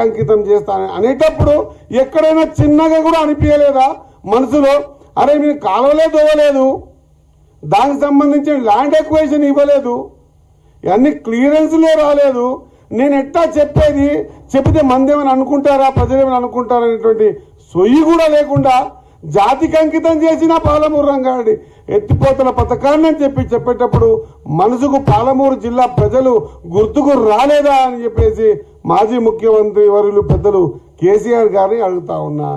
అంకితం చేస్తాను అనేటప్పుడు ఎక్కడైనా చిన్నగా కూడా అనిపించలేదా మనసులో? అరే మీరు కాలువలే దోవలేదు, దానికి సంబంధించిన ల్యాండ్ ఎక్వేషన్ ఇవ్వలేదు, అన్ని క్లియరెన్స్లే రాలేదు, నేను ఎట్టా చెప్పేది? చెప్తే మంది ఏమైనా అనుకుంటారా, ప్రజలు ఏమైనా అనుకుంటారా అనేటువంటి సొయ్యి కూడా లేకుండా జాతికి అంకితం చేసిన పాలమూరు రంగారెడ్డి ఎత్తిపోతల పథకాన్ని అని చెప్పేటప్పుడు మనసుకు పాలమూరు జిల్లా ప్రజలు గుర్తుకు రాలేదా అని చెప్పేసి మాజీ ముఖ్యమంత్రి వర్యులు పెద్దలు కేసీఆర్ గారిని అడుగుతా ఉన్నా.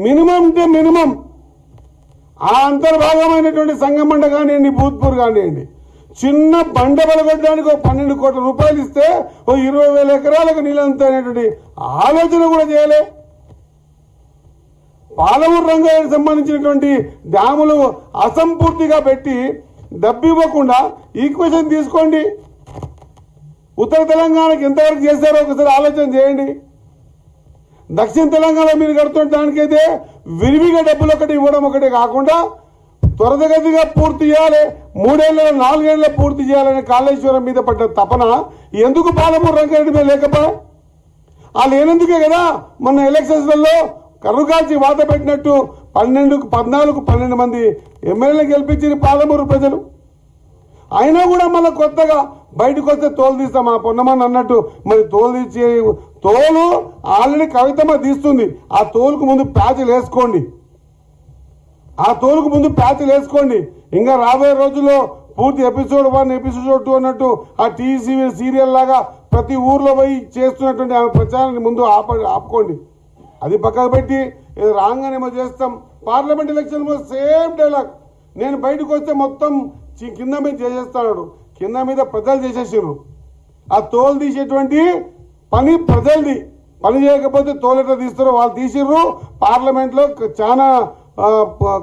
మినిమం అంటే మినిమం ఆ అంతర్భాగమైనటువంటి సంగమండ కానివ్వండి, భూత్పూర్ కానివ్వండి, చిన్న బండ బలగొట్టడానికి ఒక 12 కోట్ల రూపాయలు ఇస్తే ఓ 20,000 ఎకరాలకు నీళ్ళంతా అనేటువంటి ఆలోచన కూడా చేయలే. పాలమూరు రంగానికి సంబంధించినటువంటి డ్యాములు అసంపూర్తిగా పెట్టి డబ్బు ఇవ్వకుండా ఈక్వేషన్ తీసుకోండి. ఉత్తర తెలంగాణకి ఎంతవరకు చేశారో ఒకసారి ఆలోచన చేయండి. దక్షిణ తెలంగాణ మీరు కడుతున్న దానికైతే విరివిగా డబ్బులు ఒకటి ఇవ్వడం ఒకటే కాకుండా త్వరగతిగా పూర్తి చేయాలి, 3 ఏళ్ళ 4 ఏళ్ళ పూర్తి చేయాలని కాళేశ్వరం మీద పడ్డ తపన ఎందుకు పాలమూరు రంగారెడ్డి మీద లేకపోయా? ఆ లేనందుకే కదా మొన్న ఎలక్షన్స్లలో కర్రుగాల్చి వాత పెట్టినట్టు 12 మంది ఎమ్మెల్యేలు గెలిపించిన పాలమూరు ప్రజలు. అయినా కూడా మళ్ళీ కొత్తగా బయటకు వస్తే తోలు తీస్తాం ఆ పొన్నమని అన్నట్టు మరి తోలు ఆల్రెడీ కవితమ్మ తీస్తుంది. ఆ తోలుకు ముందు ప్యాచ్లు వేసుకోండి, ఇంకా రాబోయే రోజుల్లో పూర్తి ఎపిసోడ్ 1 ఎపిసోడ్ 2 అన్నట్టు ఆ టీవీ సీరియల్ లాగా ప్రతి ఊర్లో పోయి చేస్తున్నటువంటి ఆమె ప్రచారాన్ని ముందు ఆపుకోండి. అది పక్కకు పెట్టి ఇది రాగానేమో చేస్తాం. పార్లమెంట్ ఎలక్షన్ సేమ్ డైలాగ్, నేను బయటకు వస్తే మొత్తం కింద మీద చేసేస్తాడు, కింద మీద ప్రజలు చేసేసారు. ఆ తోలు తీసేటువంటి పని ప్రజలది. పని చేయకపోతే తోలెట్లా తీస్తారో వాళ్ళు తీసిర్రు. పార్లమెంట్లో చాలా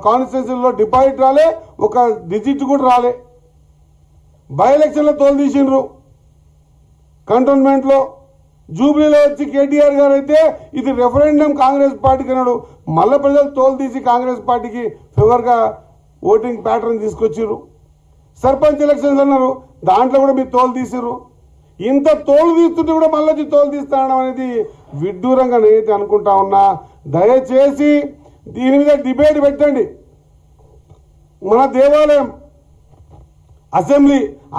కాన్స్టిట్యూన్సీలో డిపాజిట్ రాలే, ఒక డిజిట్ కూడా రాలే. బై ఎలక్షన్లో తోలు తీసిండ్రు. కంటోన్మెంట్లో జూబ్లీలో వచ్చి కేటీఆర్ గారు అయితే ఇది రెఫరెండం కాంగ్రెస్ పార్టీకి అన్నాడు. మళ్ళీ ప్రజలు తోలు తీసి కాంగ్రెస్ పార్టీకి ఫేవర్గా ఓటింగ్ ప్యాటర్న్ తీసుకొచ్చారు. సర్పంచ్ ఎలక్షన్స్ అన్నారు, దాంట్లో కూడా మీరు తోలు తీసిర్రు. ఇంత తోలు తీస్తుంటే కూడా మళ్ళీ తోలు తీస్తాడం అనేది విడ్డూరంగా నేనైతే అనుకుంటా ఉన్నా. దయచేసి దీని మీద డిబేట్ పెట్టండి. మన దేవాలయం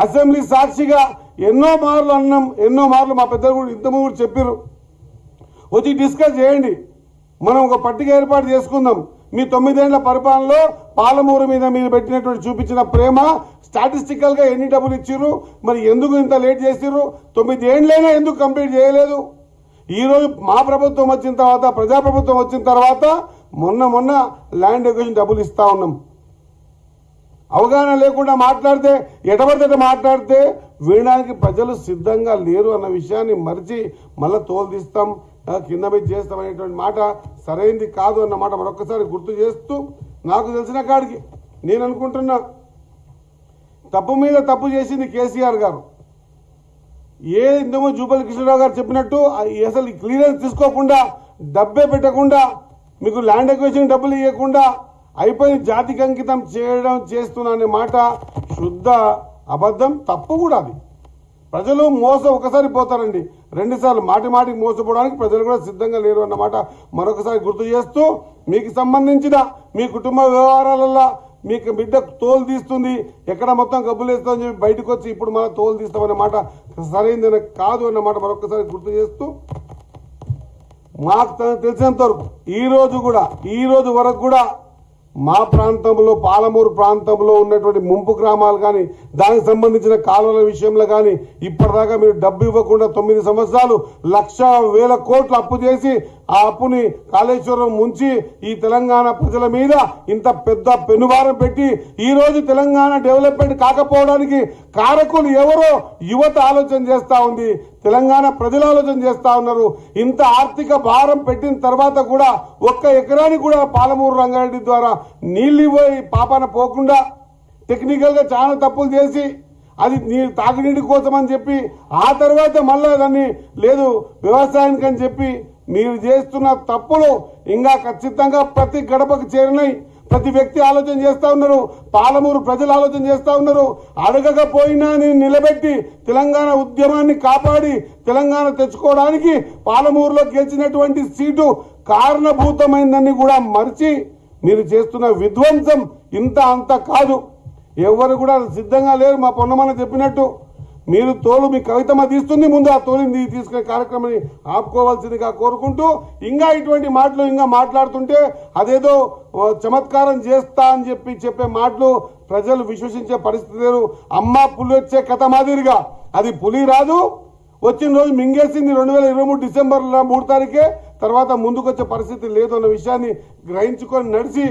అసెంబ్లీ సాక్షిగా ఎన్నో మార్లు అన్నాం, ఎన్నో మార్లు మా పెద్దలు కూడా ఇంతకుముందు కూడా చెప్పారు. వచ్చి డిస్కస్ చేయండి, మనం ఒక పట్టిక ఏర్పాటు చేసుకుందాం. మీ 9 ఏళ్ల పరిపాలనలో పాలమూరు మీద మీరు పెట్టినటువంటి చూపించిన ప్రేమ స్టాటిస్టికల్ గా ఎన్ని డబ్బులు ఇచ్చిర్రు, మరి ఎందుకు ఇంత లేట్ చేసిర్రు, 9 ఏళ్ళైనా ఎందుకు కంప్లీట్ చేయలేదు? ఈరోజు మా ప్రభుత్వం వచ్చిన తర్వాత, ప్రజాప్రభుత్వం వచ్చిన తర్వాత మొన్న ల్యాండ్ ఎక్విజిషన్ డబ్బులు ఇస్తా ఉన్నాం. అవగాహన లేకుండా మాట్లాడితే, ఎటబడితే మాట్లాడితే వినడానికి ప్రజలు సిద్ధంగా లేరు అన్న విషయాన్ని మరిచి మళ్ళీ తోలు తీస్తాం, కింద మీద చేస్తాం అనేటువంటి మాట సరైనది కాదు అన్న మాట మరొకసారి గుర్తు చేస్తూ, నాకు తెలిసిన కాడికి నేను అనుకుంటున్నా తప్పు మీద తప్పు చేసింది కేసీఆర్ గారు. ఇంతమో జూపల్లి కృష్ణరావు గారు చెప్పినట్టు అసలు క్లియరెన్స్ తీసుకోకుండా, డబ్బే పెట్టకుండా, మీకు ల్యాండ్ ఎక్విజిషన్ డబ్బులు ఇవ్వకుండా అయిపోయి జాతికి అంకితం చేస్తున్నా అనే మాట శుద్ధ అబద్ధం, తప్పు కూడా. అది ప్రజలు ఒకసారి పోతారండి, 2 సార్లు మాటికి మోసపోవడానికి ప్రజలు కూడా సిద్ధంగా లేరు అన్నమాట మరొకసారి గుర్తు చేస్తూ, మీకు సంబంధించిన మీ కుటుంబ వ్యవహారాలలో మీకు బిడ్డ తోలు తీస్తుంది, ఎక్కడ మొత్తం గబ్బులు వేస్తుందని చెప్పి బయటకు వచ్చి ఇప్పుడు మళ్ళీ తోలు తీస్తామన్నమాట సరైనది కాదు అన్నమాట మరొకసారి గుర్తు చేస్తూ, మాకు తెలిసినంత వరకు ఈ రోజు వరకు కూడా మా ప్రాంతంలో, పాలమూరు ప్రాంతంలో ఉన్నటువంటి ముంపు గ్రామాలు కానీ, దానికి సంబంధించిన కాలువల విషయంలో కానీ ఇప్పటిదాకా మీరు డబ్బు ఇవ్వకుండా 9 సంవత్సరాలు 1,00,000 కోట్లు అప్పు చేసి ఆ అప్పుని కాళేశ్వరం ముంచి ఈ తెలంగాణ ప్రజల మీద ఇంత పెద్ద పెనుభారం పెట్టి ఈ రోజు తెలంగాణ డెవలప్మెంట్ కాకపోవడానికి కారకులు ఎవరో యువత ఆలోచన చేస్తా ఉంది, తెలంగాణ ప్రజలు ఆలోచన చేస్తా ఉన్నారు. ఇంత ఆర్థిక భారం పెట్టిన తర్వాత కూడా 1 ఎకరానికి కూడా పాలమూరు రంగారెడ్డి ద్వారా నీళ్లు ఇవ్వని పాపాన పోకుండా టెక్నికల్ గా చాలా తప్పులు చేసి అది తాగునీటి కోసం అని చెప్పి ఆ తర్వాత మళ్ళీ దాన్ని లేదు వ్యవసాయానికి అని చెప్పి మీరు చేస్తున్న తప్పులు ఇంకా ఖచ్చితంగా ప్రతి గడపకు చేరినాయి, ప్రతి వ్యక్తి ఆలోచన చేస్తా ఉన్నారు, పాలమూరు ప్రజలు ఆలోచన చేస్తా ఉన్నారు. అడగకపోయినా నేను నిలబెట్టి తెలంగాణ ఉద్యమాన్ని కాపాడి తెలంగాణ తెచ్చుకోవడానికి పాలమూరులో గెలిచినటువంటి సీటు కారణభూతమైందని కూడా మర్చి మీరు చేస్తున్న విధ్వంసం ఇంత అంత కాదు. ఎవరు కూడా సిద్ధంగా లేరు. మా పొన్నమన్న చెప్పినట్టు మీరు తోలు మీ కవితమ్మ తీస్తుంది, ముందు ఆ తోలిని తీసుకునే కార్యక్రమాన్ని ఆపుకోవాల్సిందిగా కోరుకుంటూ, ఇంకా ఇటువంటి మాటలు ఇంకా మాట్లాడుతుంటే అదేదో చమత్కారం చేస్తా అని చెప్పే మాటలు ప్రజలు విశ్వసించే పరిస్థితి లేరు. అమ్మ పులి వచ్చే కథ మాదిరిగా అది పులి రాదు, వచ్చిన రోజు మింగేసింది 2023 డిసెంబర్ 3 తారీఖే, తర్వాత ముందుకొచ్చే పరిస్థితి లేదు అన్న విషయాన్ని గ్రహించుకొని నడిచి